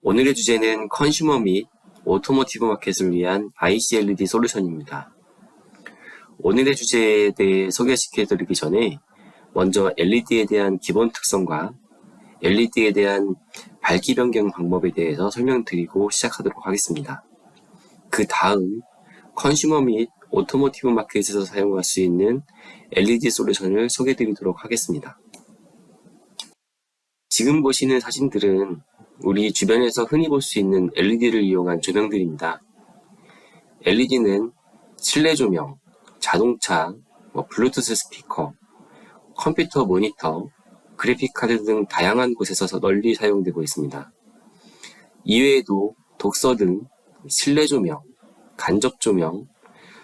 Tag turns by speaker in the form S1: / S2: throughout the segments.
S1: 오늘의 주제는 컨슈머 및 오토모티브 마켓을 위한 IC-LED 솔루션입니다. 오늘의 주제에 대해 소개시켜드리기 전에 먼저 LED에 대한 기본 특성과 LED에 대한 밝기 변경 방법에 대해서 설명드리고 시작하도록 하겠습니다. 그 다음 컨슈머 및 오토모티브 마켓에서 사용할 수 있는 LED 솔루션을 소개드리도록 하겠습니다. 지금 보시는 사진들은 우리 주변에서 흔히 볼 수 있는 LED를 이용한 조명들입니다. LED는 실내 조명, 자동차, 블루투스 스피커, 컴퓨터 모니터, 그래픽카드 등 다양한 곳에서 널리 사용되고 있습니다. 이외에도 독서 등 실내 조명, 간접 조명,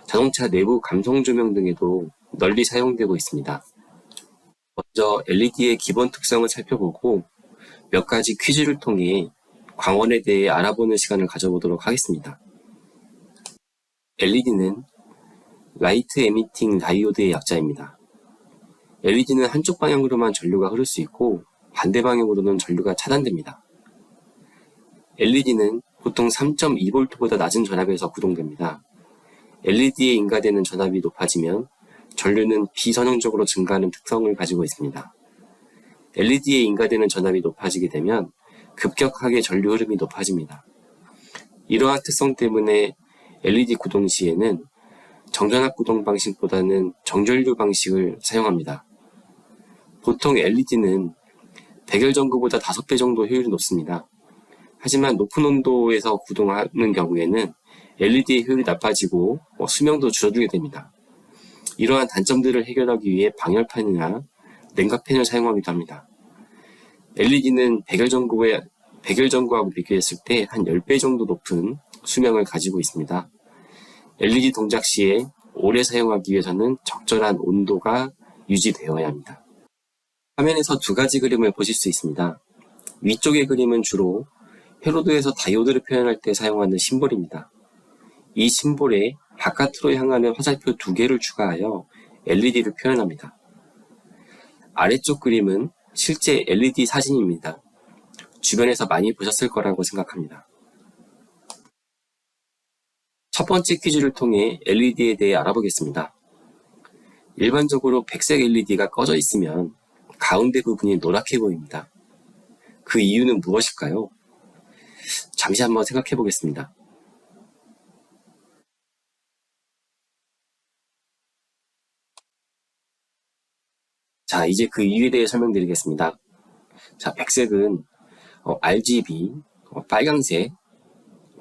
S1: 자동차 내부 감성 조명 등에도 널리 사용되고 있습니다. 먼저 LED의 기본 특성을 살펴보고 몇 가지 퀴즈를 통해 광원에 대해 알아보는 시간을 가져보도록 하겠습니다. LED는 라이트 에미팅 다이오드의 약자입니다. LED는 한쪽 방향으로만 전류가 흐를 수 있고 반대 방향으로는 전류가 차단됩니다. LED는 보통 3.2V보다 낮은 전압에서 구동됩니다. LED에 인가되는 전압이 높아지면 전류는 비선형적으로 증가하는 특성을 가지고 있습니다. LED에 인가되는 전압이 높아지게 되면 급격하게 전류 흐름이 높아집니다. 이러한 특성 때문에 LED 구동 시에는 정전압 구동 방식보다는 정전류 방식을 사용합니다. 보통 LED는 백열전구보다 5배 정도 효율이 높습니다. 하지만 높은 온도에서 구동하는 경우에는 LED의 효율이 나빠지고 수명도 줄어들게 됩니다. 이러한 단점들을 해결하기 위해 방열판이나 냉각팬을 사용하기도 합니다. LED는 백열전구하고 비교했을 때 한 10배 정도 높은 수명을 가지고 있습니다. LED 동작 시에 오래 사용하기 위해서는 적절한 온도가 유지되어야 합니다. 화면에서 두 가지 그림을 보실 수 있습니다. 위쪽의 그림은 주로 회로도에서 다이오드를 표현할 때 사용하는 심볼입니다. 이 심볼에 바깥으로 향하는 화살표 2개를 추가하여 LED를 표현합니다. 아래쪽 그림은 실제 LED 사진입니다. 주변에서 많이 보셨을 거라고 생각합니다. 첫 번째 퀴즈를 통해 LED에 대해 알아보겠습니다. 일반적으로 백색 LED가 꺼져 있으면 가운데 부분이 노랗게 보입니다. 그 이유는 무엇일까요? 잠시 한번 생각해 보겠습니다. 자, 이제 그 이유에 대해 설명드리겠습니다. 자, 백색은 RGB, 빨강색,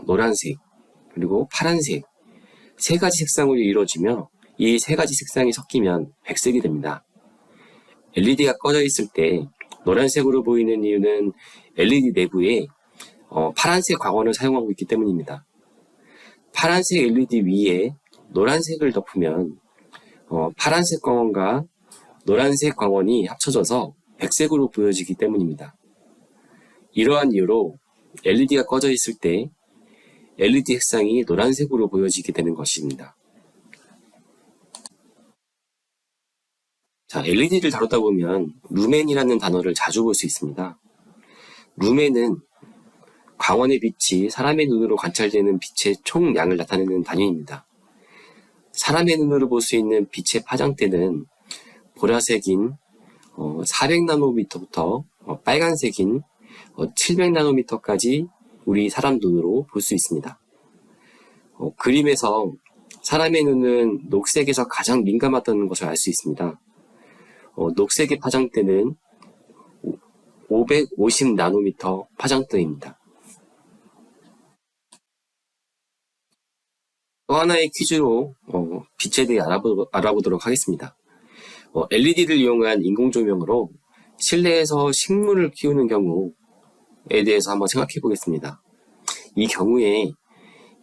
S1: 노란색, 그리고 파란색 세 가지 색상으로 이루어지며 이 세 가지 색상이 섞이면 백색이 됩니다. LED가 꺼져 있을 때 노란색으로 보이는 이유는 LED 내부에 파란색 광원을 사용하고 있기 때문입니다. 파란색 LED 위에 노란색을 덮으면 파란색 광원과 노란색 광원이 합쳐져서 백색으로 보여지기 때문입니다. 이러한 이유로 LED가 꺼져 있을 때 LED 색상이 노란색으로 보여지게 되는 것입니다. 자, LED를 다루다 보면 루멘이라는 단어를 자주 볼 수 있습니다. 루멘은 광원의 빛이 사람의 눈으로 관찰되는 빛의 총량을 나타내는 단위입니다. 사람의 눈으로 볼 수 있는 빛의 파장대는 보라색인 400나노미터부터 빨간색인 700나노미터까지 우리 사람 눈으로 볼 수 있습니다. 그림에서 사람의 눈은 녹색에서 가장 민감하다는 것을 알 수 있습니다. 녹색의 파장대는 550나노미터 파장대입니다. 또 하나의 퀴즈로 빛에 대해 알아보도록 하겠습니다. LED를 이용한 인공조명으로 실내에서 식물을 키우는 경우에 대해서 한번 생각해 보겠습니다. 이 경우에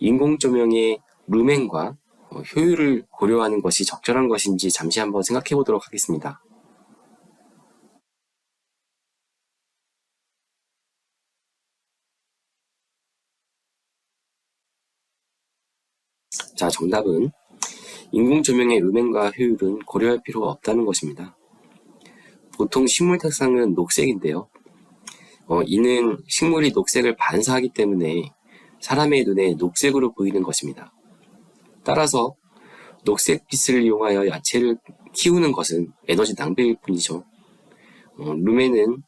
S1: 인공조명의 루멘과 효율을 고려하는 것이 적절한 것인지 잠시 한번 생각해 보도록 하겠습니다. 자, 정답은 인공 조명의 음향과 효율은 고려할 필요가 없다는 것입니다. 보통 식물 색상은 녹색인데요. 이는 식물이 녹색을 반사하기 때문에 사람의 눈에 녹색으로 보이는 것입니다. 따라서 녹색빛을 이용하여 야채를 키우는 것은 에너지 낭비일 뿐이죠. 루멘은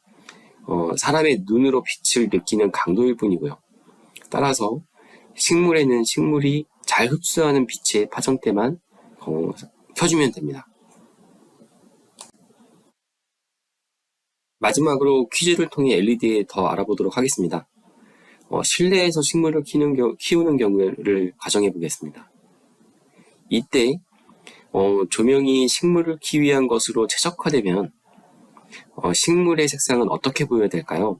S1: 사람의 눈으로 빛을 느끼는 강도일 뿐이고요. 따라서 식물에는 식물이 잘 흡수하는 빛의 파장대만 켜주면 됩니다. 마지막으로 퀴즈를 통해 LED에 더 알아보도록 하겠습니다. 실내에서 식물을 키우는 경우를 가정해 보겠습니다. 이때 조명이 식물을 키우기 위한 것으로 최적화되면 식물의 색상은 어떻게 보여야 될까요?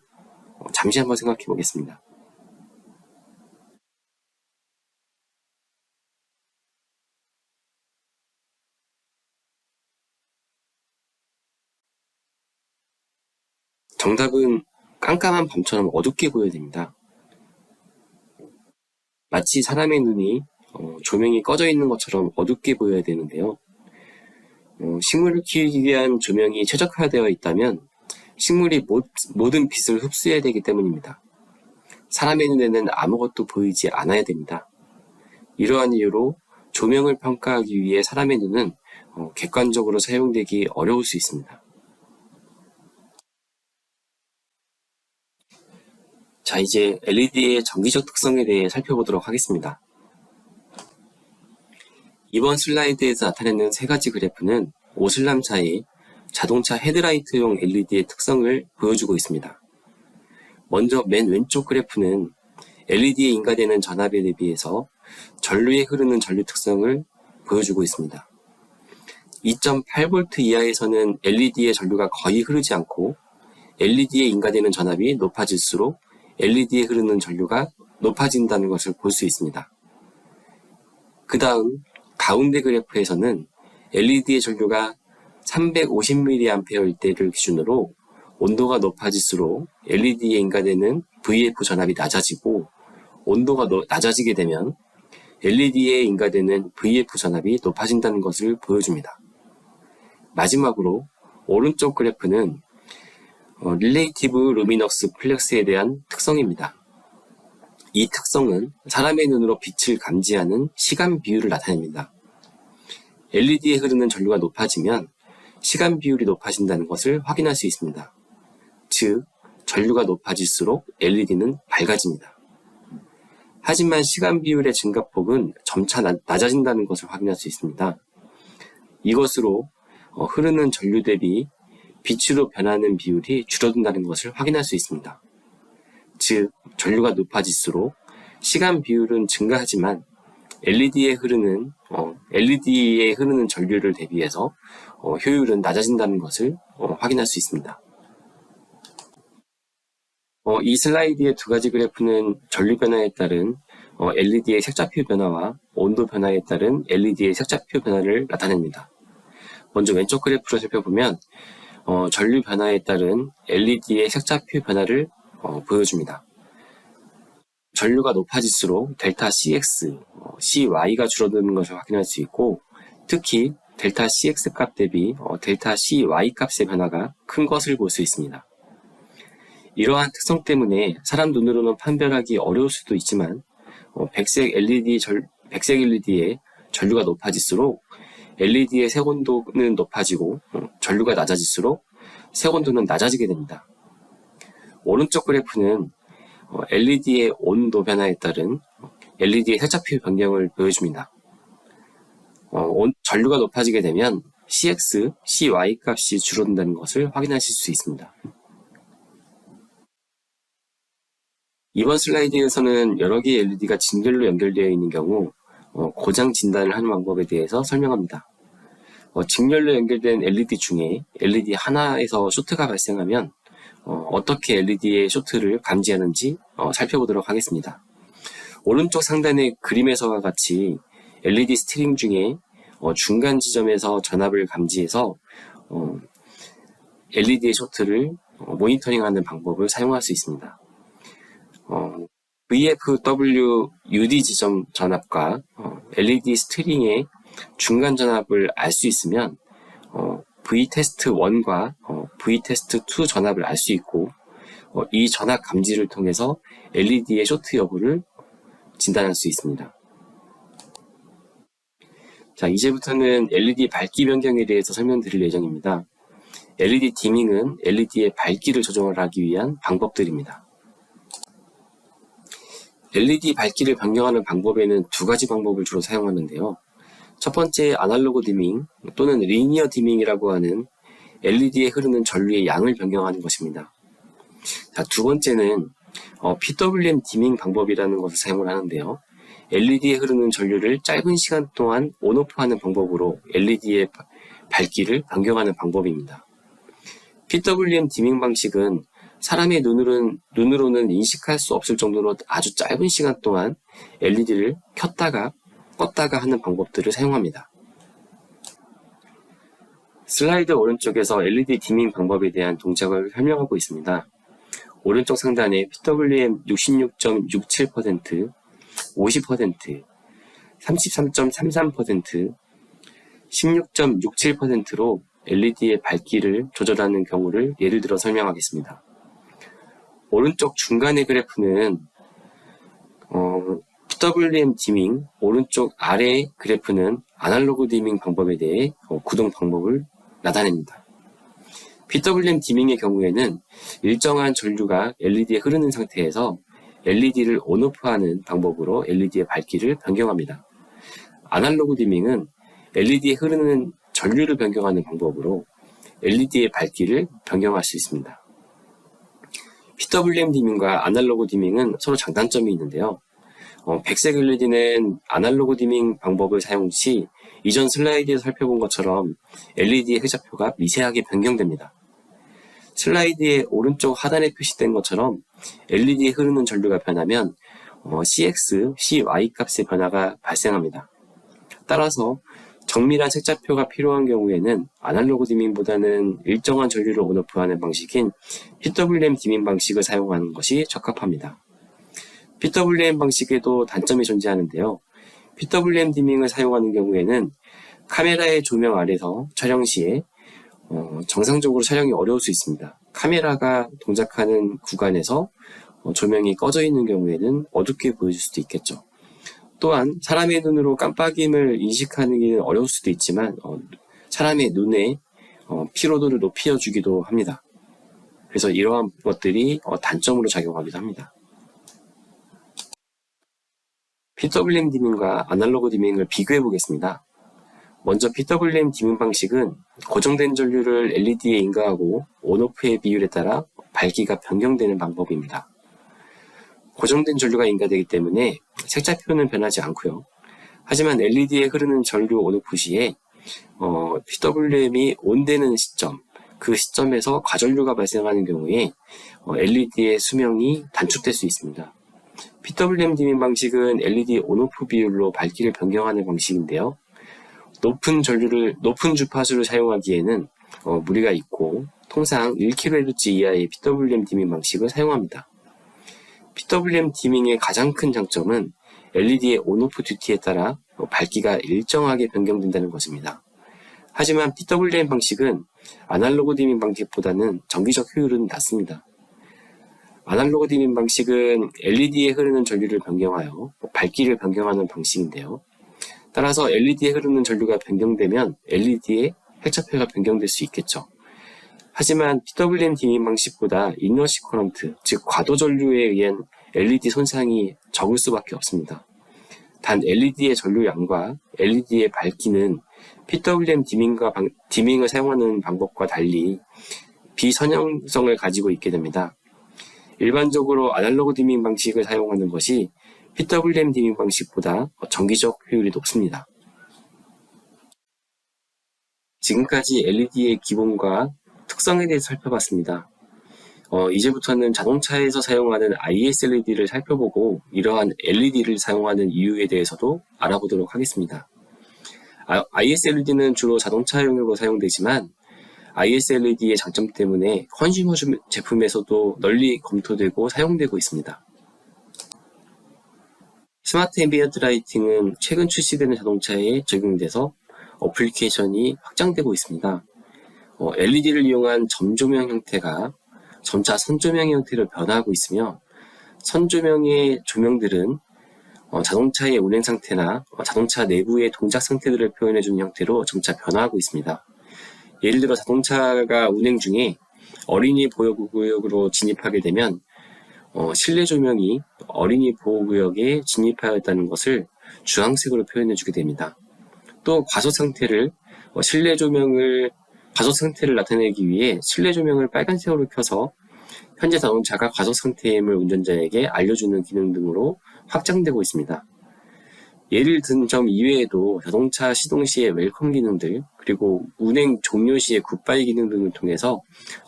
S1: 잠시 한번 생각해 보겠습니다. 정답은 깜깜한 밤처럼 어둡게 보여야 됩니다. 마치 사람의 눈이 조명이 꺼져 있는 것처럼 어둡게 보여야 되는데요. 식물을 키우기 위한 조명이 최적화되어 있다면 식물이 모든 빛을 흡수해야 되기 때문입니다. 사람의 눈에는 아무것도 보이지 않아야 됩니다. 이러한 이유로 조명을 평가하기 위해 사람의 눈은 객관적으로 사용되기 어려울 수 있습니다. 자, 이제 LED의 전기적 특성에 대해 살펴보도록 하겠습니다. 이번 슬라이드에서 나타내는 세 가지 그래프는 오슬람차의 자동차 헤드라이트용 LED의 특성을 보여주고 있습니다. 먼저 맨 왼쪽 그래프는 LED에 인가되는 전압에 대비해서 전류에 흐르는 전류 특성을 보여주고 있습니다. 2.8V 이하에서는 LED의 전류가 거의 흐르지 않고 LED에 인가되는 전압이 높아질수록 LED에 흐르는 전류가 높아진다는 것을 볼 수 있습니다. 그 다음 가운데 그래프에서는 LED의 전류가 350mA일 때를 기준으로 온도가 높아질수록 LED에 인가되는 VF 전압이 낮아지고 온도가 낮아지게 되면 LED에 인가되는 VF 전압이 높아진다는 것을 보여줍니다. 마지막으로 오른쪽 그래프는 릴레이티브 루미너스 플렉스에 대한 특성입니다. 이 특성은 사람의 눈으로 빛을 감지하는 시간 비율을 나타냅니다. LED에 흐르는 전류가 높아지면 시간 비율이 높아진다는 것을 확인할 수 있습니다. 즉, 전류가 높아질수록 LED는 밝아집니다. 하지만 시간 비율의 증가폭은 점차 낮아진다는 것을 확인할 수 있습니다. 이것으로 흐르는 전류 대비 빛으로 변하는 비율이 줄어든다는 것을 확인할 수 있습니다. 즉, 전류가 높아질수록 시간 비율은 증가하지만 LED에 흐르는 전류를 대비해서 효율은 낮아진다는 것을 확인할 수 있습니다. 이 슬라이드의 두 가지 그래프는 전류 변화에 따른 LED의 색좌표 변화와 온도 변화에 따른 LED의 색좌표 변화를 나타냅니다. 먼저 왼쪽 그래프를 살펴보면 전류 변화에 따른 LED의 색좌표 변화를 보여줍니다. 전류가 높아질수록 델타 CX, CY가 줄어드는 것을 확인할 수 있고 특히 델타 CX 값 대비 델타 CY 값의 변화가 큰 것을 볼 수 있습니다. 이러한 특성 때문에 사람 눈으로는 판별하기 어려울 수도 있지만 백색 LED의 전류가 높아질수록 LED의 색온도는 높아지고 전류가 낮아질수록 색온도는 낮아지게 됩니다. 오른쪽 그래프는 LED의 온도 변화에 따른 LED의 색좌표 변경을 보여줍니다. 전류가 높아지게 되면 CX, CY 값이 줄어든다는 것을 확인하실 수 있습니다. 이번 슬라이드에서는 여러 개의 LED가 진열로 연결되어 있는 경우 고장 진단을 하는 방법에 대해서 설명합니다. 직렬로 연결된 LED 중에 LED 하나에서 쇼트가 발생하면 어떻게 LED의 쇼트를 감지하는지 살펴보도록 하겠습니다. 오른쪽 상단의 그림에서와 같이 LED 스트링 중에 중간 지점에서 전압을 감지해서 LED의 쇼트를 모니터링하는 방법을 사용할 수 있습니다. VFW UD 지점 전압과 LED 스트링의 중간 전압을 알 수 있으면 V테스트1과 V테스트2 전압을 알 수 있고 이 전압 감지를 통해서 LED의 쇼트 여부를 진단할 수 있습니다. 자, 이제부터는 LED 밝기 변경에 대해서 설명드릴 예정입니다. LED 디밍은 LED의 밝기를 조정을 하기 위한 방법들입니다. LED 밝기를 변경하는 방법에는 두 가지 방법을 주로 사용하는데요. 첫 번째, 아날로그 디밍 또는 리니어 디밍이라고 하는 LED에 흐르는 전류의 양을 변경하는 것입니다. 자, 두 번째는 PWM 디밍 방법이라는 것을 사용을 하는데요. LED에 흐르는 전류를 짧은 시간 동안 온오프하는 방법으로 LED의 밝기를 변경하는 방법입니다. PWM 디밍 방식은 사람의 눈으로는 인식할 수 없을 정도로 아주 짧은 시간 동안 LED를 켰다가 껐다가 하는 방법들을 사용합니다. 슬라이드 오른쪽에서 LED 디밍 방법에 대한 동작을 설명하고 있습니다. 오른쪽 상단에 PWM 66.67%, 50%, 33.33%, 16.67%로 LED의 밝기를 조절하는 경우를 예를 들어 설명하겠습니다. 오른쪽 중간의 그래프는 PWM 디밍, 오른쪽 아래의 그래프는 아날로그 디밍 방법에 대해 구동 방법을 나타냅니다. PWM 디밍의 경우에는 일정한 전류가 LED에 흐르는 상태에서 LED를 온오프하는 방법으로 LED의 밝기를 변경합니다. 아날로그 디밍은 LED에 흐르는 전류를 변경하는 방법으로 LED의 밝기를 변경할 수 있습니다. PWM 디밍과 아날로그 디밍은 서로 장단점이 있는데요. 백색 LED는 아날로그 디밍 방법을 사용 시 이전 슬라이드에서 살펴본 것처럼 LED의 흑자표가 미세하게 변경됩니다. 슬라이드의 오른쪽 하단에 표시된 것처럼 LED에 흐르는 전류가 변하면 CX, CY 값의 변화가 발생합니다. 따라서 정밀한 색자표가 필요한 경우에는 아날로그 디밍보다는 일정한 전류를 온오프하는 방식인 PWM 디밍 방식을 사용하는 것이 적합합니다. PWM 방식에도 단점이 존재하는데요. PWM 디밍을 사용하는 경우에는 카메라의 조명 아래서 촬영 시에 정상적으로 촬영이 어려울 수 있습니다. 카메라가 동작하는 구간에서 조명이 꺼져 있는 경우에는 어둡게 보여질 수도 있겠죠. 또한 사람의 눈으로 깜빡임을 인식하기는 어려울 수도 있지만 사람의 눈의 피로도를 높여주기도 합니다. 그래서 이러한 것들이 단점으로 작용하기도 합니다. PWM 디밍과 아날로그 디밍을 비교해 보겠습니다. 먼저 PWM 디밍 방식은 고정된 전류를 LED에 인가하고 온오프의 비율에 따라 밝기가 변경되는 방법입니다. 고정된 전류가 인가되기 때문에 색자표는 변하지 않고요. 하지만 LED에 흐르는 전류 온오프 시에 PWM이 온되는 시점, 그 시점에서 과전류가 발생하는 경우에 LED의 수명이 단축될 수 있습니다. PWM 디밍 방식은 LED 온오프 비율로 밝기를 변경하는 방식인데요. 높은 주파수를 사용하기에는 무리가 있고 통상 1kHz 이하의 PWM 디밍 방식을 사용합니다. PWM 디밍의 가장 큰 장점은 LED의 온오프 듀티에 따라 밝기가 일정하게 변경된다는 것입니다. 하지만 PWM 방식은 아날로그 디밍 방식보다는 전기적 효율은 낮습니다. 아날로그 디밍 방식은 LED에 흐르는 전류를 변경하여 밝기를 변경하는 방식인데요. 따라서 LED에 흐르는 전류가 변경되면 LED의 획차표가 변경될 수 있겠죠. 하지만 PWM 디밍 방식보다 이너시 커런트, 즉 과도 전류에 의한 LED 손상이 적을 수밖에 없습니다. 단 LED의 전류량과 LED의 밝기는 PWM 디밍을 사용하는 방법과 달리 비선형성을 가지고 있게 됩니다. 일반적으로 아날로그 디밍 방식을 사용하는 것이 PWM 디밍 방식보다 전기적 효율이 높습니다. 지금까지 LED의 기본과 특성에 대해서 살펴봤습니다. 이제부터는 자동차에서 사용하는 ISLED를 살펴보고 이러한 LED를 사용하는 이유에 대해서도 알아보도록 하겠습니다. ISLED는 주로 자동차용으로 사용되지만 ISLED의 장점 때문에 컨슈머 제품에서도 널리 검토되고 사용되고 있습니다. 스마트 앰비언트 라이팅은 최근 출시되는 자동차에 적용돼서 어플리케이션이 확장되고 있습니다. LED를 이용한 점조명 형태가 점차 선조명 형태로 변화하고 있으며, 선조명의 조명들은 자동차의 운행 상태나 자동차 내부의 동작 상태들을 표현해주는 형태로 점차 변화하고 있습니다. 예를 들어 자동차가 운행 중에 어린이 보호구역으로 진입하게 되면 실내 조명이 어린이 보호구역에 진입하였다는 것을 주황색으로 표현해주게 됩니다. 또 과속 상태를 나타내기 위해 실내 조명을 빨간색으로 켜서 현재 자동차가 과속 상태임을 운전자에게 알려주는 기능 등으로 확장되고 있습니다. 예를 든 점 이외에도 자동차 시동 시의 웰컴 기능들, 그리고 운행 종료 시의 굿바이 기능 등을 통해서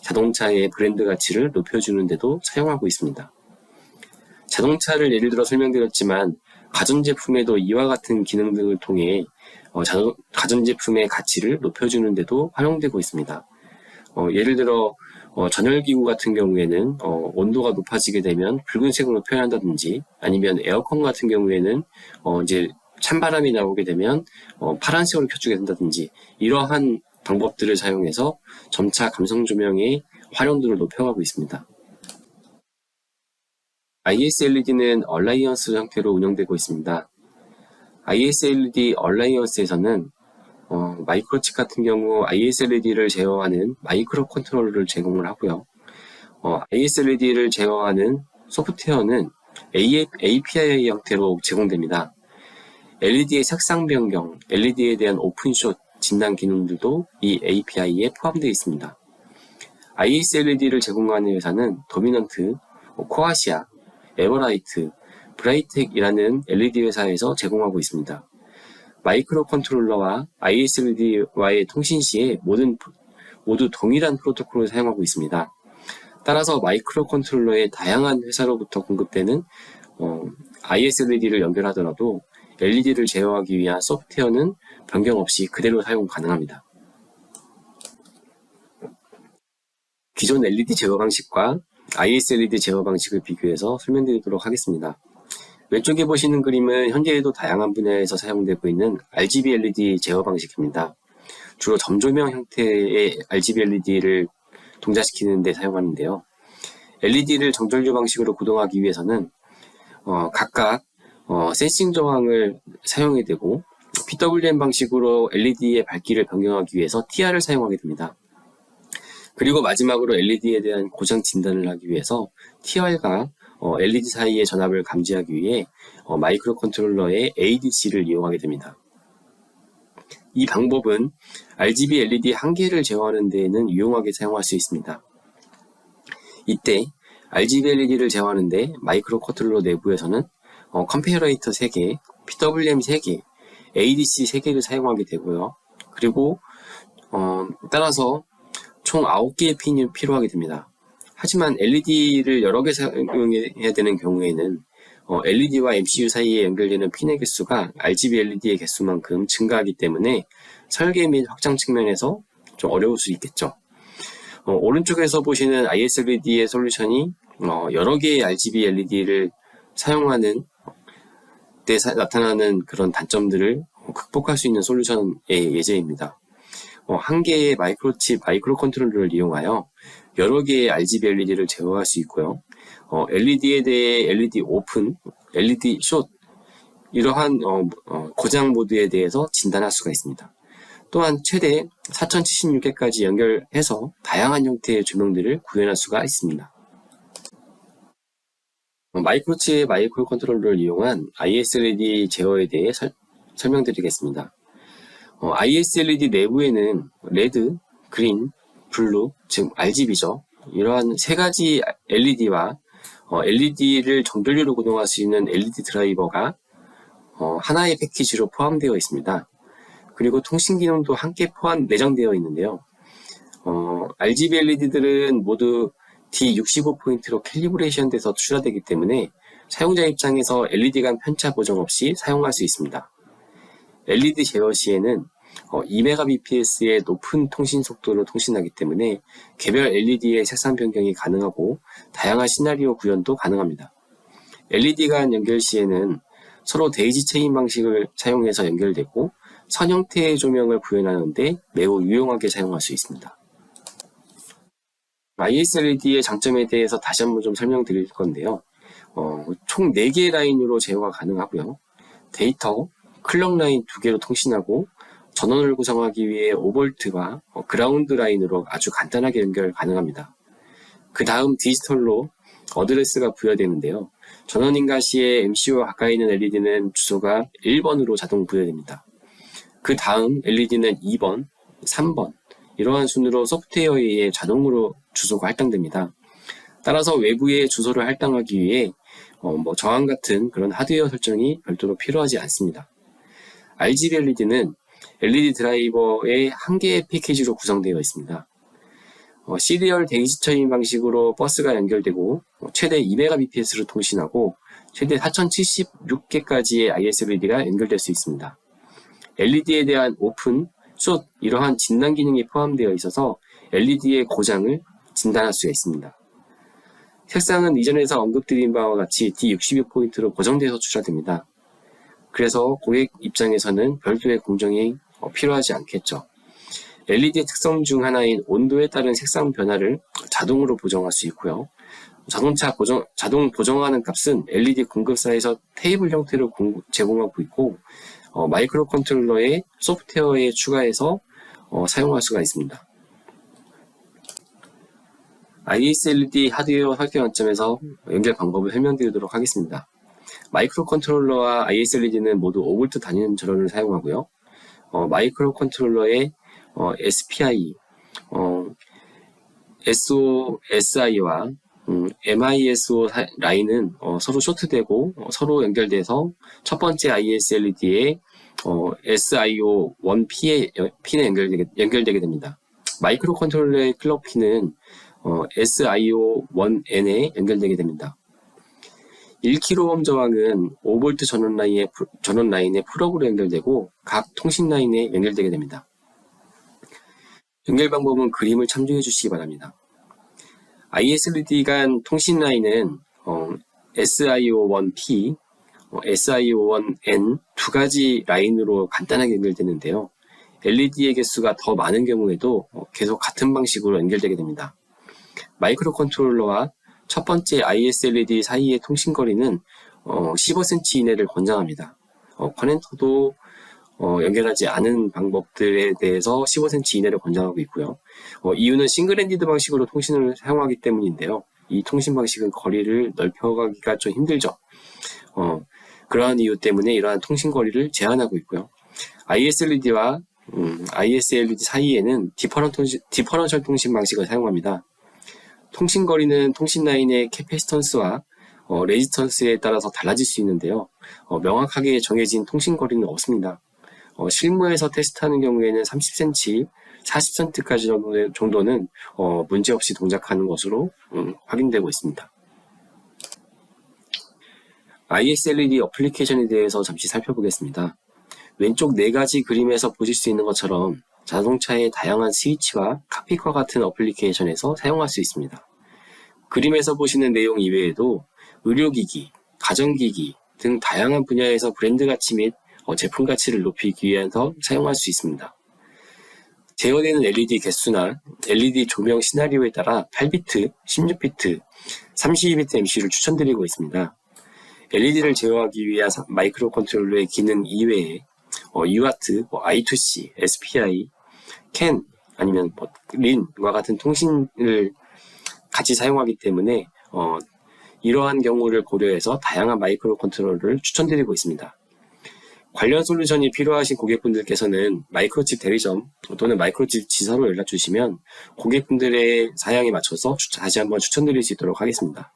S1: 자동차의 브랜드 가치를 높여주는 데도 사용하고 있습니다. 자동차를 예를 들어 설명드렸지만 가전제품에도 이와 같은 기능 등을 통해 가전제품의 가치를 높여주는 데도 활용되고 있습니다. 예를 들어 전열기구 같은 경우에는 온도가 높아지게 되면 붉은색으로 표현한다든지, 아니면 에어컨 같은 경우에는 이제 찬바람이 나오게 되면 파란색으로 켜주게 된다든지, 이러한 방법들을 사용해서 점차 감성 조명의 활용도를 높여가고 있습니다. ISLED는 얼라이언스 형태로 운영되고 있습니다. ISLED 얼라이언스에서는 마이크로칩 같은 경우 ISLED를 제어하는 마이크로 컨트롤러를 제공을 하고요. ISLED를 제어하는 소프트웨어는 API 형태로 제공됩니다. LED의 색상 변경, LED에 대한 오픈숏 진단 기능들도 이 API에 포함되어 있습니다. ISLED를 제공하는 회사는 도미넌트, 코아시아, 에버라이트, 브라이텍이라는 LED 회사에서 제공하고 있습니다. 마이크로 컨트롤러와 ISLED와의 통신 시에 모두 동일한 프로토콜을 사용하고 있습니다. 따라서 마이크로 컨트롤러의 다양한 회사로부터 공급되는 ISLED를 연결하더라도 LED를 제어하기 위한 소프트웨어는 변경 없이 그대로 사용 가능합니다. 기존 LED 제어 방식과 ISLED 제어 방식을 비교해서 설명드리도록 하겠습니다. 왼쪽에 보시는 그림은 현재에도 다양한 분야에서 사용되고 있는 RGB LED 제어 방식입니다. 주로 점조명 형태의 RGB LED를 동작시키는 데 사용하는데요. LED를 정전류 방식으로 구동하기 위해서는 각각 센싱 저항을 사용해야 되고, PWM 방식으로 LED의 밝기를 변경하기 위해서 TR을 사용하게 됩니다. 그리고 마지막으로 LED에 대한 고장 진단을 하기 위해서 TR과 LED 사이의 전압을 감지하기 위해 마이크로 컨트롤러의 ADC를 이용하게 됩니다. 이 방법은 RGB LED 한 개를 제어하는 데에는 유용하게 사용할 수 있습니다. 이때 RGB LED를 제어하는 데 마이크로 컨트롤러 내부에서는 컴페어레이터 3개, PWM 3개, ADC 3개를 사용하게 되고요. 그리고 따라서 총 9개의 핀이 필요하게 됩니다. 하지만 LED를 여러 개 사용해야 되는 경우에는 LED와 MCU 사이에 연결되는 핀의 개수가 RGB LED의 개수만큼 증가하기 때문에 설계 및 확장 측면에서 좀 어려울 수 있겠죠. 오른쪽에서 보시는 ISLED의 솔루션이 여러 개의 RGB LED를 사용하는 때 나타나는 그런 단점들을 극복할 수 있는 솔루션의 예제입니다. 한 개의 마이크로 컨트롤러를 이용하여 여러 개의 RGB LED를 제어할 수 있고요. LED에 대해 LED 오픈, LED 숏, 이러한 고장 모드에 대해서 진단할 수가 있습니다. 또한 최대 4076개까지 연결해서 다양한 형태의 조명들을 구현할 수가 있습니다. 마이크로칩의 마이크로 컨트롤러를 이용한 ISLED 제어에 대해 설명드리겠습니다. ISLED 내부에는 레드, 그린, 블루, 즉 RGB죠. 이러한 세 가지 LED와 LED를 정전류로 구동할 수 있는 LED 드라이버가 하나의 패키지로 포함되어 있습니다. 그리고 통신 기능도 함께 내장되어 있는데요. RGB LED들은 모두 D65포인트로 캘리브레이션 돼서 출하되기 때문에 사용자 입장에서 LED 간 편차 보정 없이 사용할 수 있습니다. LED 제어 시에는 2Mbps의 높은 통신 속도로 통신하기 때문에 개별 LED의 색상 변경이 가능하고 다양한 시나리오 구현도 가능합니다. LED 간 연결 시에는 서로 데이지 체인 방식을 사용해서 연결되고 선 형태의 조명을 구현하는데 매우 유용하게 사용할 수 있습니다. ISLED의 장점에 대해서 다시 한번 좀 설명드릴 건데요. 총 4개의 라인으로 제어가 가능하고요. 데이터, 클럭 라인 2개로 통신하고 전원을 구성하기 위해 5V와 그라운드 라인으로 아주 간단하게 연결 가능합니다. 그 다음 디지털로 어드레스가 부여되는데요. 전원 인가 시에 MCU와 가까이 있는 LED는 주소가 1번으로 자동 부여됩니다. 그 다음 LED는 2번, 3번 이러한 순으로 소프트웨어에 의해 자동으로 주소가 할당됩니다. 따라서 외부에 주소를 할당하기 위해 저항 같은 그런 하드웨어 설정이 별도로 필요하지 않습니다. RGB LED는 LED 드라이버의 한 개의 패키지로 구성되어 있습니다. 시리얼 데이지 체인 방식으로 버스가 연결되고 최대 2Mbps로 통신하고 최대 4076개까지의 ISLED가 연결될 수 있습니다. LED에 대한 오픈, 숏 이러한 진단 기능이 포함되어 있어서 LED의 고장을 진단할 수가 있습니다. 색상은 이전에서 언급드린 바와 같이 D62포인트로 고정돼서 추가됩니다. 그래서 고객 입장에서는 별도의 공정이 필요하지 않겠죠. LED의 특성 중 하나인 온도에 따른 색상 변화를 자동으로 보정할 수 있고요. 자동 보정하는 값은 LED 공급사에서 테이블 형태로 제공하고 있고 마이크로 컨트롤러의 소프트웨어에 추가해서 사용할 수가 있습니다. ISLED 하드웨어 설계 관점에서 연결 방법을 설명드리도록 하겠습니다. 마이크로 컨트롤러와 ISLED는 모두 5V 단위는 전원을 사용하고요. 마이크로 컨트롤러의 SPI, SOSI와 MISO 라인은 서로 쇼트되고 서로 연결돼서 첫 번째 ISLED의 SIO 1P에 연결되게 됩니다. 마이크로 컨트롤러의 클럭 핀은 SIO 1N에 연결되게 됩니다. 1kΩ 저항은 5V 전원 라인에 플러그로 연결되고 각 통신 라인에 연결되게 됩니다. 연결 방법은 그림을 참조해 주시기 바랍니다. ISLED 간 통신 라인은 SIO1P, SIO1N 두 가지 라인으로 간단하게 연결되는데요. LED의 개수가 더 많은 경우에도 계속 같은 방식으로 연결되게 됩니다. 마이크로 컨트롤러와 첫 번째 ISLED 사이의 통신 거리는 15cm 이내를 권장합니다. 커넥터도 연결하지 않은 방법들에 대해서 15cm 이내를 권장하고 있고요. 이유는 싱글핸디드 방식으로 통신을 사용하기 때문인데요. 이 통신 방식은 거리를 넓혀가기가 좀 힘들죠. 그러한 이유 때문에 이러한 통신 거리를 제한하고 있고요. ISLED와 ISLED 사이에는 디퍼런셜 통신 방식을 사용합니다. 통신 거리는 통신 라인의 캐패시턴스와 레지스턴스에 따라서 달라질 수 있는데요. 명확하게 정해진 통신 거리는 없습니다. 실무에서 테스트하는 경우에는 30cm, 40cm까지 정도는 문제없이 동작하는 것으로 확인되고 있습니다. ISLED 어플리케이션에 대해서 잠시 살펴보겠습니다. 왼쪽 4가지 그림에서 보실 수 있는 것처럼 자동차의 다양한 스위치와 칵핏과 같은 어플리케이션에서 사용할 수 있습니다. 그림에서 보시는 내용 이외에도 의료기기, 가전기기 등 다양한 분야에서 브랜드 가치 및 제품 가치를 높이기 위해서 사용할 수 있습니다. 제어되는 LED 개수나 LED 조명 시나리오에 따라 8비트, 16비트, 32비트 MCU를 추천드리고 있습니다. LED를 제어하기 위한 마이크로 컨트롤러의 기능 이외에 UART, I2C, SPI, CAN 아니면 LIN과 같은 통신을 같이 사용하기 때문에 이러한 경우를 고려해서 다양한 마이크로 컨트롤러를 추천드리고 있습니다. 관련 솔루션이 필요하신 고객분들께서는 마이크로칩 대리점 또는 마이크로칩 지사로 연락 주시면 고객분들의 사양에 맞춰서 다시 한번 추천드릴 수 있도록 하겠습니다.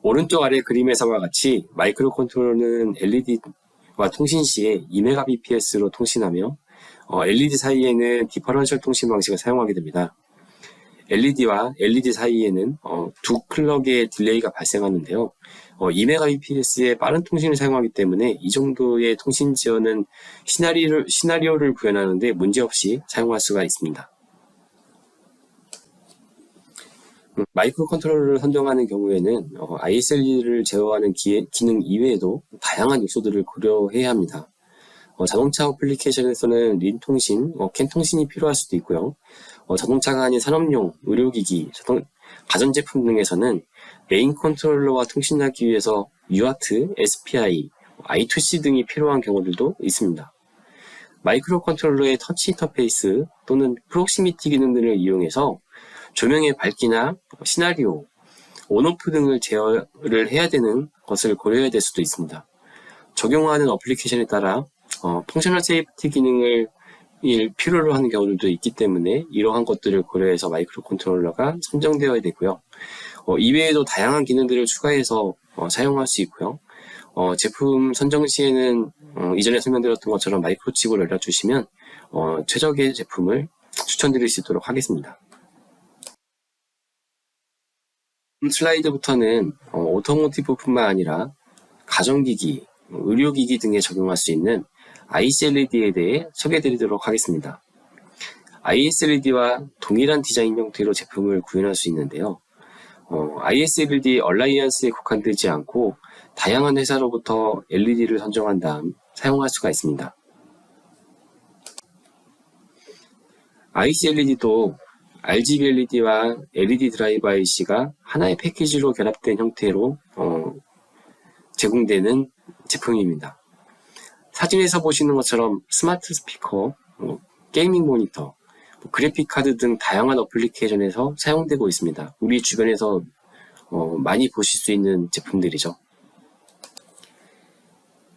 S1: 오른쪽 아래 그림에서와 같이 마이크로 컨트롤러는 LED와 통신 시에 2Mbps로 통신하며 LED 사이에는 디퍼런셜 통신 방식을 사용하게 됩니다. LED와 LED 사이에는 두 클럭의 딜레이가 발생하는데요. 2Mbps의 빠른 통신을 사용하기 때문에 이 정도의 통신 지연은 시나리오를 구현하는데 문제없이 사용할 수가 있습니다. 마이크로 컨트롤러를 선정하는 경우에는 ISLD를 제어하는 기능 이외에도 다양한 요소들을 고려해야 합니다. 자동차 어플리케이션에서는 린 통신, 캔 통신이 필요할 수도 있고요. 자동차가 아닌 산업용, 의료기기, 가전제품 등에서는 메인 컨트롤러와 통신하기 위해서 UART, SPI, I2C 등이 필요한 경우들도 있습니다. 마이크로 컨트롤러의 터치 인터페이스 또는 프록시미티 기능들을 이용해서 조명의 밝기나 시나리오, 온오프 등을 제어를 해야 되는 것을 고려해야 될 수도 있습니다. 적용하는 어플리케이션에 따라 펑셔널 세이프티 기능을 필요로 하는 경우들도 있기 때문에 이러한 것들을 고려해서 마이크로 컨트롤러가 선정되어야 되고요. 이외에도 다양한 기능들을 추가해서 사용할 수 있고요. 제품 선정 시에는 이전에 설명드렸던 것처럼 마이크로칩을 알려주시면 최적의 제품을 추천드릴 수 있도록 하겠습니다. 슬라이드부터는 오토모티브뿐만 아니라 가전기기, 의료기기 등에 적용할 수 있는 ISLED에 대해 소개해드리도록 하겠습니다. ISLED와 동일한 디자인 형태로 제품을 구현할 수 있는데요. ISLED 얼라이언스에 국한되지 않고 다양한 회사로부터 LED를 선정한 다음 사용할 수가 있습니다. ICLED도 RGB LED와 LED 드라이버 IC가 하나의 패키지로 결합된 형태로 제공되는 제품입니다. 사진에서 보시는 것처럼 스마트 스피커, 게이밍 모니터, 그래픽 카드 등 다양한 어플리케이션에서 사용되고 있습니다. 우리 주변에서 많이 보실 수 있는 제품들이죠.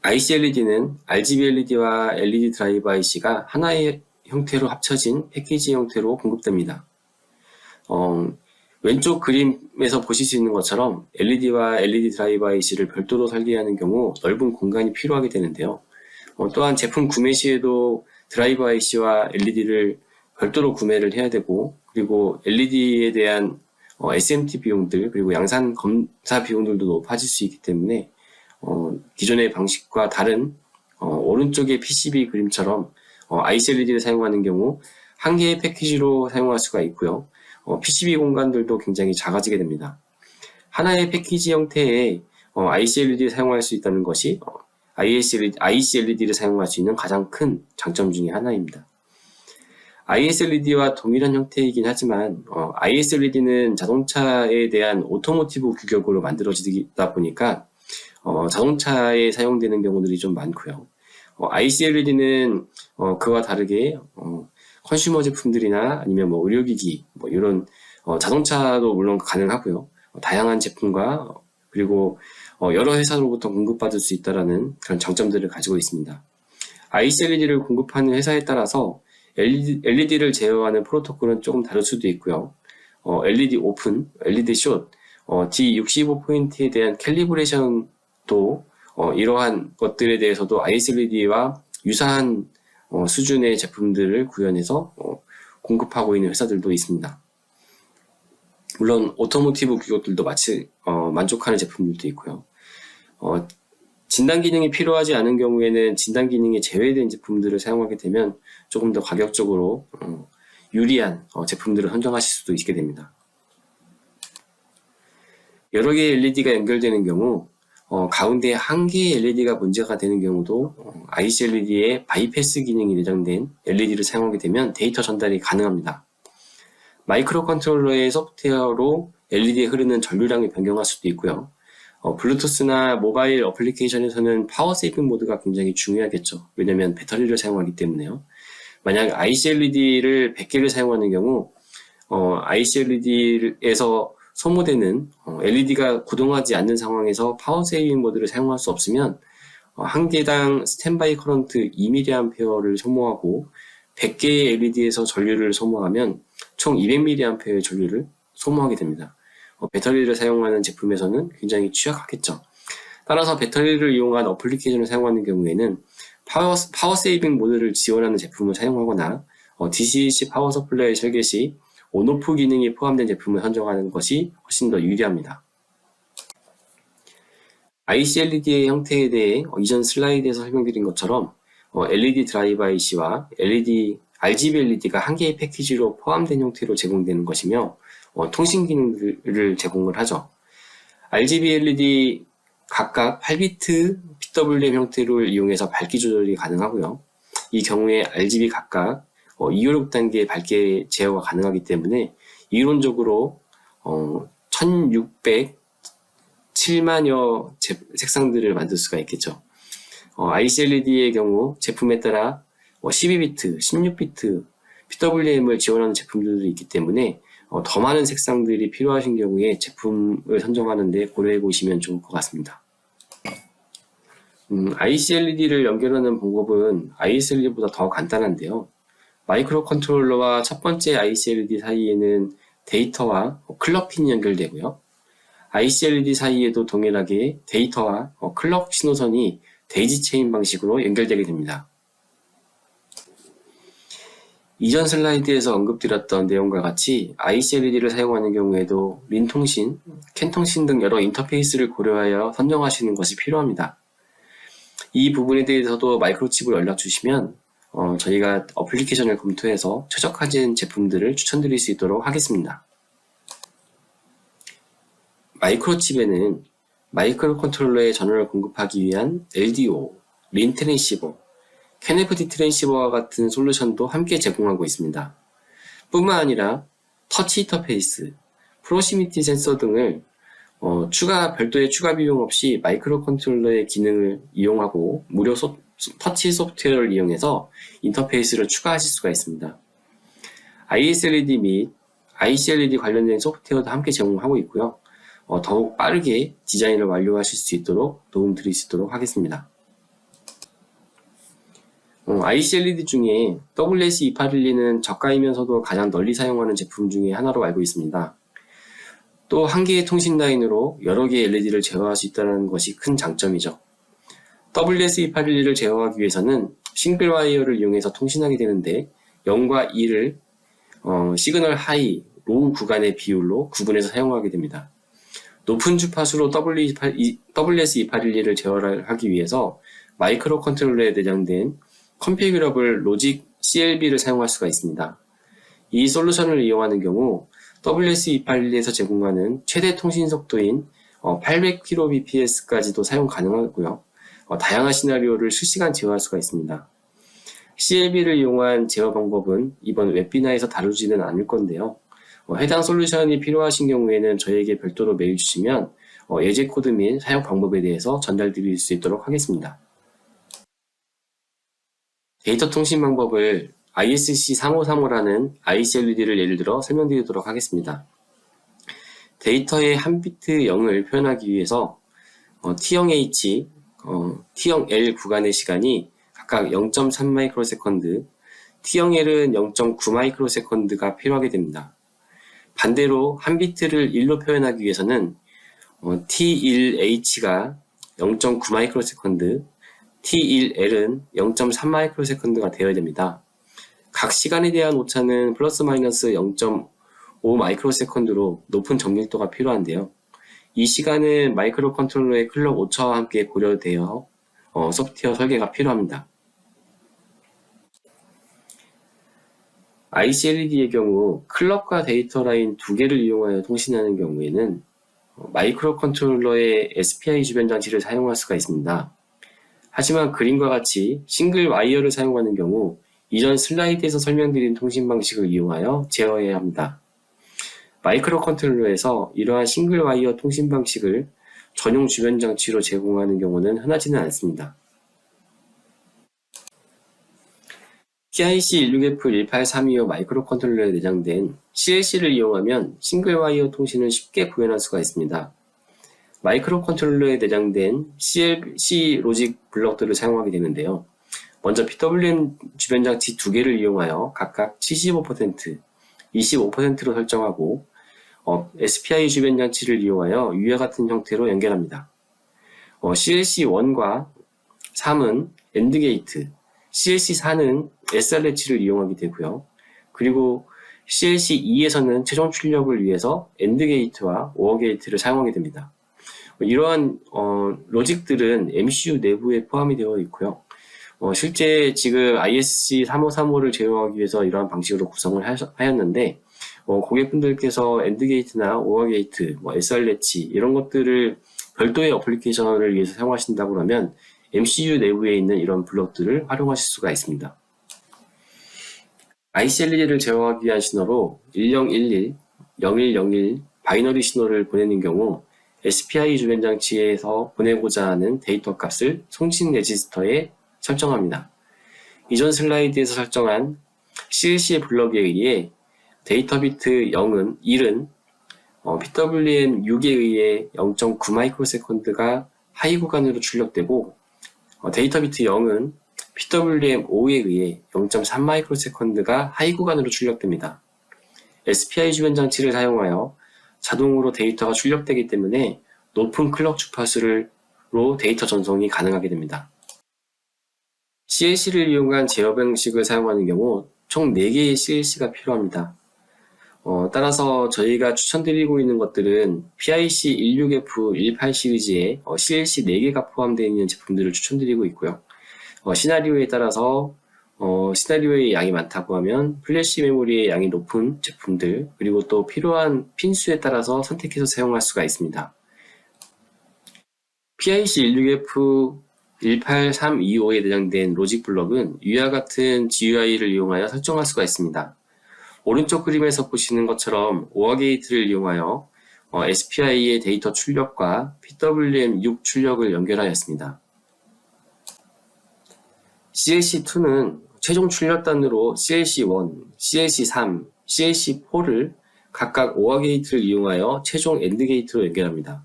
S1: ICLED는 RGB LED와 LED 드라이버 IC가 하나의 형태로 합쳐진 패키지 형태로 공급됩니다. 왼쪽 그림에서 보실 수 있는 것처럼 LED와 LED 드라이버 IC를 별도로 설계하는 경우 넓은 공간이 필요하게 되는데요. 또한 제품 구매 시에도 드라이버 IC와 LED를 별도로 구매를 해야 되고, 그리고 LED에 대한 SMT 비용들, 그리고 양산 검사 비용들도 높아질 수 있기 때문에 기존의 방식과 다른 오른쪽의 PCB 그림처럼 ICLED를 사용하는 경우 한 개의 패키지로 사용할 수가 있고요. PCB 공간들도 굉장히 작아지게 됩니다. 하나의 패키지 형태의 ICLED를 사용할 수 있다는 것이 ICLED를 사용할 수 있는 가장 큰 장점 중에 하나입니다. ISLED와 동일한 형태이긴 하지만 ISLED는 자동차에 대한 오토모티브 규격으로 만들어지다 보니까 자동차에 사용되는 경우들이 좀 많고요. ICLED는 그와 다르게 컨슈머 제품들이나 아니면 의료기기 이런 자동차도 물론 가능하고요. 다양한 제품과 그리고 여러 회사로부터 공급받을 수 있다라는 그런 장점들을 가지고 있습니다. ICLED를 공급하는 회사에 따라서 LED를 제어하는 프로토콜은 조금 다를 수도 있고요. LED 오픈, LED 숏, D65포인트에 대한 캘리브레이션도 이러한 것들에 대해서도 ISLED와 유사한 수준의 제품들을 구현해서 공급하고 있는 회사들도 있습니다. 물론 오토모티브 기업들도 마치 만족하는 제품들도 있고요. 진단 기능이 필요하지 않은 경우에는 진단 기능이 제외된 제품들을 사용하게 되면 조금 더 가격적으로 유리한 제품들을 선정하실 수도 있게 됩니다. 여러 개의 LED가 연결되는 경우 가운데 한 개의 LED가 문제가 되는 경우도 ICLED의 바이패스 기능이 내장된 LED를 사용하게 되면 데이터 전달이 가능합니다. 마이크로 컨트롤러의 소프트웨어로 LED에 흐르는 전류량을 변경할 수도 있고요. 블루투스나 모바일 어플리케이션에서는 파워 세이빙 모드가 굉장히 중요하겠죠. 왜냐면 배터리를 사용하기 때문에요. 만약 ICLED를 100개를 사용하는 경우 ICLED에서 소모되는 LED가 구동하지 않는 상황에서 파워 세이빙 모드를 사용할 수 없으면 한 개당 스탠바이 커런트 2mA를 소모하고 100개의 LED에서 전류를 소모하면 총 200mA의 전류를 소모하게 됩니다. 배터리를 사용하는 제품에서는 굉장히 취약하겠죠. 따라서 배터리를 이용한 어플리케이션을 사용하는 경우에는 파워 세이빙 모드를 지원하는 제품을 사용하거나 DC-DC 파워 서플라이 설계 시 온오프 기능이 포함된 제품을 선정하는 것이 훨씬 더 유리합니다. ICLED의 형태에 대해 이전 슬라이드에서 설명드린 것처럼 LED 드라이버 IC와 LED RGB LED가 한 개의 패키지로 포함된 형태로 제공되는 것이며 통신 기능들을 제공을 하죠. RGB LED 각각 8비트 PWM 형태를 이용해서 밝기 조절이 가능하고요. 이 경우에 RGB 각각 256단계의 밝기 제어가 가능하기 때문에 이론적으로 1607만여 색상들을 만들 수가 있겠죠. ICLED의 경우 제품에 따라 12비트, 16비트 PWM을 지원하는 제품들도 있기 때문에 더 많은 색상들이 필요하신 경우에 제품을 선정하는 데 고려해 보시면 좋을 것 같습니다. ICLED를 연결하는 방법은 ISLED보다 더 간단한데요. 마이크로 컨트롤러와 첫 번째 ICLED 사이에는 데이터와 클럭핀이 연결되고요. ICLED 사이에도 동일하게 데이터와 클럭 신호선이 데이지 체인 방식으로 연결되게 됩니다. 이전 슬라이드에서 언급드렸던 내용과 같이 ICLED를 사용하는 경우에도 린 통신, 캔 통신 등 여러 인터페이스를 고려하여 선정하시는 것이 필요합니다. 이 부분에 대해서도 마이크로칩을 연락 주시면 저희가 어플리케이션을 검토해서 최적화된 제품들을 추천드릴 수 있도록 하겠습니다. 마이크로칩에는 마이크로 컨트롤러의 전원을 공급하기 위한 LDO, 린 트랜시버, KNFD 트랜시버와 같은 솔루션도 함께 제공하고 있습니다. 뿐만 아니라 터치 인터페이스, 프로시미티 센서 등을 별도의 추가 비용 없이 마이크로 컨트롤러의 기능을 이용하고 무료 터치 소프트웨어를 이용해서 인터페이스를 추가하실 수가 있습니다. ISLED 및 ICLED 관련된 소프트웨어도 함께 제공하고 있고요. 더욱 빠르게 디자인을 완료하실 수 있도록 도움드릴 수 있도록 하겠습니다. ICLED 중에 WS2812는 저가이면서도 가장 널리 사용하는 제품 중에 하나로 알고 있습니다. 또 한 개의 통신 라인으로 여러 개의 LED를 제어할 수 있다는 것이 큰 장점이죠. WS2812를 제어하기 위해서는 싱글 와이어를 이용해서 통신하게 되는데 0과 2를 시그널 하이, 로우 구간의 비율로 구분해서 사용하게 됩니다. 높은 주파수로 WS2812를 제어하기 위해서 마이크로 컨트롤러에 내장된 컨피규러블 로직 CLB를 사용할 수가 있습니다. 이 솔루션을 이용하는 경우 WS2812에서 제공하는 최대 통신 속도인 800kbps까지도 사용 가능하고요. 다양한 시나리오를 실시간 제어할 수가 있습니다. CLB를 이용한 제어 방법은 이번 웹비나에서 다루지는 않을 건데요. 해당 솔루션이 필요하신 경우에는 저에게 별도로 메일 주시면 예제 코드 및 사용 방법에 대해서 전달드릴 수 있도록 하겠습니다. 데이터 통신 방법을 ISC3535라는 ICLED를 예를 들어 설명드리도록 하겠습니다. 데이터의 한 비트 0을 표현하기 위해서 T형 H, T형 L 구간의 시간이 각각 0.3 마이크로세컨드, T형 L은 0.9 마이크로세컨드가 필요하게 됩니다. 반대로 한 비트를 1로 표현하기 위해서는 T1H가 0.9 마이크로세컨드, T1L은 0.3 마이크로세컨드가 되어야 됩니다. 각 시간에 대한 오차는 플러스 마이너스 0.5 마이크로세컨드로 높은 정밀도가 필요한데요. 이 시간은 마이크로 컨트롤러의 클럭 오차와 함께 고려되어 소프트웨어 설계가 필요합니다. ICLED의 경우 클럭과 데이터 라인 두 개를 이용하여 통신하는 경우에는 마이크로 컨트롤러의 SPI 주변 장치를 사용할 수가 있습니다. 하지만 그림과 같이 싱글 와이어를 사용하는 경우 이전 슬라이드에서 설명드린 통신 방식을 이용하여 제어해야 합니다. 마이크로 컨트롤러에서 이러한 싱글 와이어 통신 방식을 전용 주변 장치로 제공하는 경우는 흔하지는 않습니다. PIC16F18325 마이크로 컨트롤러에 내장된 CLC를 이용하면 싱글 와이어 통신을 쉽게 구현할 수가 있습니다. 마이크로 컨트롤러에 내장된 CLC 로직 블럭들을 사용하게 되는데요. 먼저 PWM 주변 장치 두 개를 이용하여 각각 75%, 25%로 설정하고 SPI 주변 장치를 이용하여 위와 같은 형태로 연결합니다. CLC1과 3은 AND 게이트, CLC4는 SRH를 이용하게 되고요. 그리고 CLC2에서는 최종 출력을 위해서 AND 게이트와 OR 게이트를 사용하게 됩니다. 이러한 로직들은 MCU 내부에 포함이 되어 있고요. 실제 지금 ISC 3535를 제어하기 위해서 이러한 방식으로 구성을 하였는데, 고객분들께서 엔드게이트나 오어게이트, SR 래치 이런 것들을 별도의 어플리케이션을 위해서 사용하신다고 하면 MCU 내부에 있는 이런 블럭들을 활용하실 수가 있습니다. IC LED를 제어하기 위한 신호로 1011, 0101 바이너리 신호를 보내는 경우 SPI 주변 장치에서 보내고자 하는 데이터 값을 송신 레지스터에 설정합니다. 이전 슬라이드에서 설정한 CLC의 블럭에 의해 데이터 비트 0은 1은 PWM 6에 의해 0.9 마이크로세컨드가 하이 구간으로 출력되고 데이터 비트 0은 PWM 5에 의해 0.3 마이크로세컨드가 하이 구간으로 출력됩니다. SPI 주변 장치를 사용하여 자동으로 데이터가 출력되기 때문에 높은 클럭 주파수로 데이터 전송이 가능하게 됩니다. CLC를 이용한 제어 방식을 사용하는 경우 총 4개의 CLC가 필요합니다. 따라서 저희가 추천드리고 있는 것들은 PIC16F18 시리즈에 CLC 4개가 포함되어 있는 제품들을 추천드리고 있고요. 시나리오에 따라서 시나리오의 양이 많다고 하면 플래시 메모리의 양이 높은 제품들, 그리고 또 필요한 핀수에 따라서 선택해서 사용할 수가 있습니다. PIC16F18325에 내장된 로직 블럭은 위와 같은 GUI를 이용하여 설정할 수가 있습니다. 오른쪽 그림에서 보시는 것처럼 오어 게이트를 이용하여 SPI의 데이터 출력과 PWM6 출력을 연결하였습니다. CLC2는 최종 출력단으로 CLC1, CLC3, CLC4를 각각 오어 게이트를 이용하여 최종 엔드 게이트로 연결합니다.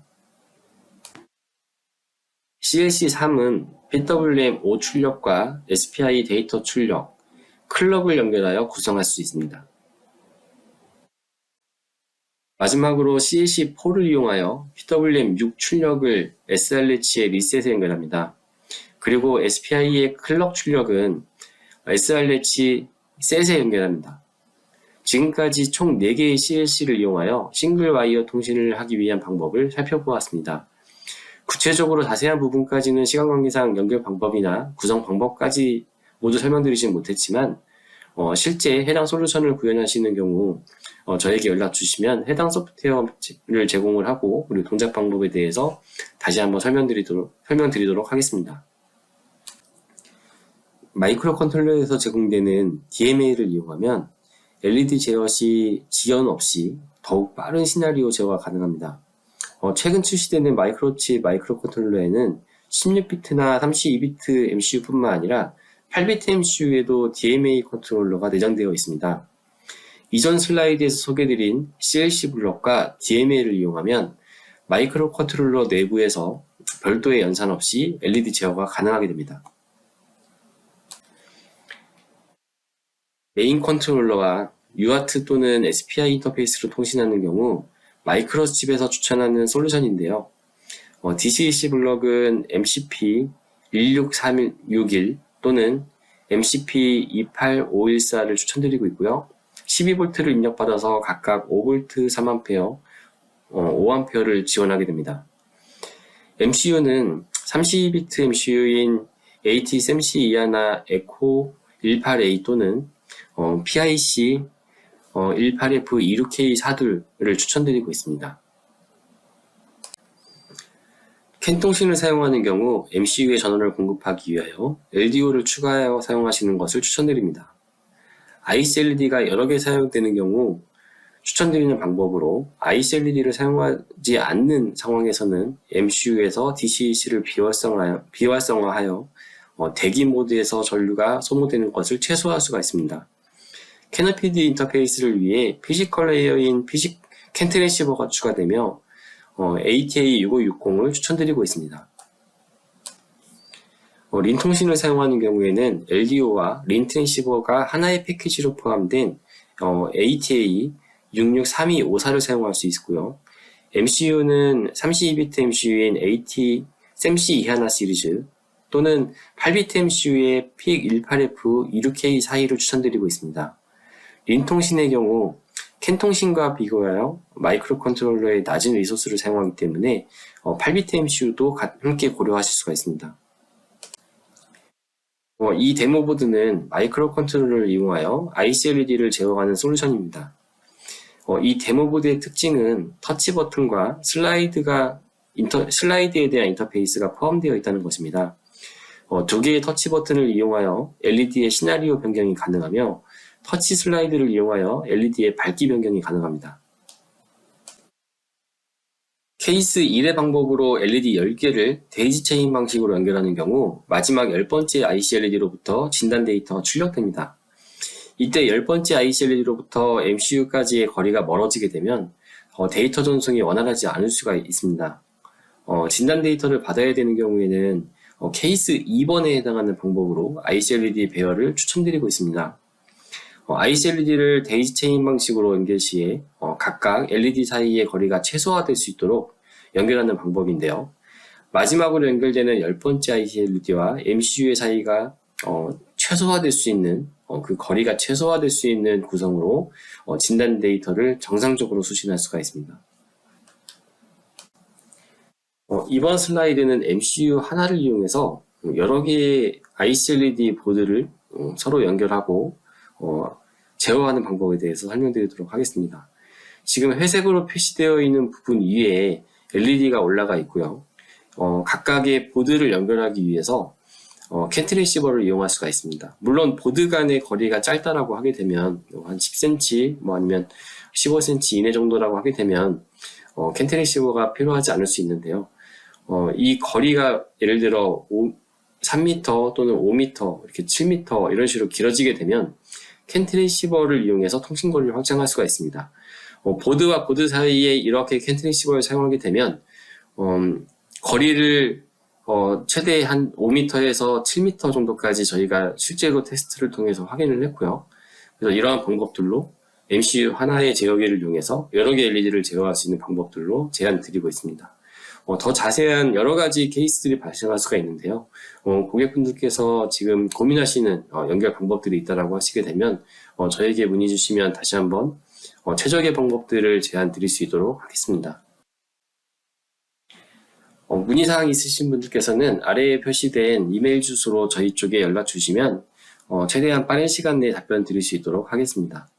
S1: CLC3은 PWM5 출력과 SPI 데이터 출력, 클럭을 연결하여 구성할 수 있습니다. 마지막으로 CLC4를 이용하여 PWM6 출력을 SR래치의 리셋에 연결합니다. 그리고 SPI의 클럭 출력은 SR래치 셋에 연결합니다. 지금까지 총 4개의 CLC를 이용하여 싱글 와이어 통신을 하기 위한 방법을 살펴보았습니다. 구체적으로 자세한 부분까지는 시간 관계상 연결 방법이나 구성 방법까지 모두 설명드리진 못했지만 실제 해당 솔루션을 구현하시는 경우 저에게 연락 주시면 해당 소프트웨어를 제공을 하고 그리고 동작 방법에 대해서 다시 한번 설명드리도록 하겠습니다. 마이크로 컨트롤러에서 제공되는 DMA를 이용하면 LED 제어 시 지연 없이 더욱 빠른 시나리오 제어가 가능합니다. 최근 출시되는 마이크로칩 마이크로 컨트롤러에는 16비트나 32비트 MCU뿐만 아니라 8비트 MCU에도 DMA 컨트롤러가 내장되어 있습니다. 이전 슬라이드에서 소개드린 CLC 블럭과 DMA를 이용하면 마이크로 컨트롤러 내부에서 별도의 연산 없이 LED 제어가 가능하게 됩니다. 메인 컨트롤러와 UART 또는 SPI 인터페이스로 통신하는 경우 마이크로칩에서 추천하는 솔루션인데요. DCDC 블럭은 MCP16361 또는 MCP28514를 추천드리고 있고요. 12V를 입력받아서 각각 5V 3A, 5A를 지원하게 됩니다. MCU는 32비트 MCU인 ATSMC 이하나 에코 18A 또는 PIC 18F26K42를 추천드리고 있습니다. 캔 통신을 사용하는 경우 MCU에 전원을 공급하기 위하여 LDO를 추가하여 사용하시는 것을 추천드립니다. IC LED가 여러 개 사용되는 경우 추천드리는 방법으로 IC LED를 사용하지 않는 상황에서는 MCU에서 DCDC를 비활성화하여 대기 모드에서 전류가 소모되는 것을 최소화할 수가 있습니다. 캐노피드 인터페이스를 위해 피지컬 레이어인 캔 트랜시버가 추가되며 ATA6560을 추천드리고 있습니다. 린 통신을 사용하는 경우에는 LDO와 린 트랜시버가 하나의 패키지로 포함된 ATA663254를 사용할 수 있고요. MCU는 32비트 MCU인 ATSMC 이하나 시리즈 또는 8비트 MCU의 PIC18F26K42를 추천드리고 있습니다. 린 통신의 경우 캔 통신과 비교하여 마이크로 컨트롤러의 낮은 리소스를 사용하기 때문에 8비트 MCU도 함께 고려하실 수가 있습니다. 이 데모보드는 마이크로 컨트롤러를 이용하여 IC-LED를 제어하는 솔루션입니다. 이 데모보드의 특징은 터치 버튼과 슬라이드에 대한 인터페이스가 포함되어 있다는 것입니다. 두 개의 터치 버튼을 이용하여 LED의 시나리오 변경이 가능하며 터치 슬라이드를 이용하여 LED의 밝기 변경이 가능합니다. 케이스 1의 방법으로 LED 10개를 데이지 체인 방식으로 연결하는 경우 마지막 10번째 IC-LED로부터 진단 데이터가 출력됩니다. 이때 10번째 IC-LED로부터 MCU까지의 거리가 멀어지게 되면 데이터 전송이 원활하지 않을 수가 있습니다. 진단 데이터를 받아야 되는 경우에는 케이스 2번에 해당하는 방법으로 IC-LED 배열을 추천드리고 있습니다. IC-LED를 데이지 체인 방식으로 연결 시에 각각 LED 사이의 거리가 최소화될 수 있도록 연결하는 방법인데요. 마지막으로 연결되는 10번째 IC-LED와 MCU의 사이가 최소화될 수 있는 그 거리가 최소화될 수 있는 구성으로 진단 데이터를 정상적으로 수신할 수가 있습니다. 이번 슬라이드는 MCU 하나를 이용해서 여러 개의 IC-LED 보드를 서로 연결하고 제어하는 방법에 대해서 설명드리도록 하겠습니다. 지금 회색으로 표시되어 있는 부분 위에 LED가 올라가 있고요. 각각의 보드를 연결하기 위해서 캔티리시버를 이용할 수가 있습니다. 물론 보드 간의 거리가 짧다라고 하게 되면 한 10cm 아니면 15cm 이내 정도라고 하게 되면 캔티리시버가 필요하지 않을 수 있는데요. 이 거리가 예를 들어 3m 또는 5m 이렇게 7m 이런 식으로 길어지게 되면 캔티리시버를 이용해서 통신거리를 확장할 수가 있습니다. 보드와 보드 사이에 이렇게 캔티리시버를 사용하게 되면 거리를 최대 한 5m에서 7m 정도까지 저희가 실제로 테스트를 통해서 확인을 했고요. 그래서 이러한 방법들로 MCU 하나의 제어기를 이용해서 여러 개의 LED를 제어할 수 있는 방법들로 제안 드리고 있습니다. 더 자세한 여러 가지 케이스들이 발생할 수가 있는데요. 고객분들께서 지금 고민하시는 연결 방법들이 있다라고 하시게 되면 저에게 문의 주시면 다시 한번 최적의 방법들을 제안 드릴 수 있도록 하겠습니다. 문의사항 있으신 분들께서는 아래에 표시된 이메일 주소로 저희 쪽에 연락 주시면 최대한 빠른 시간 내에 답변 드릴 수 있도록 하겠습니다.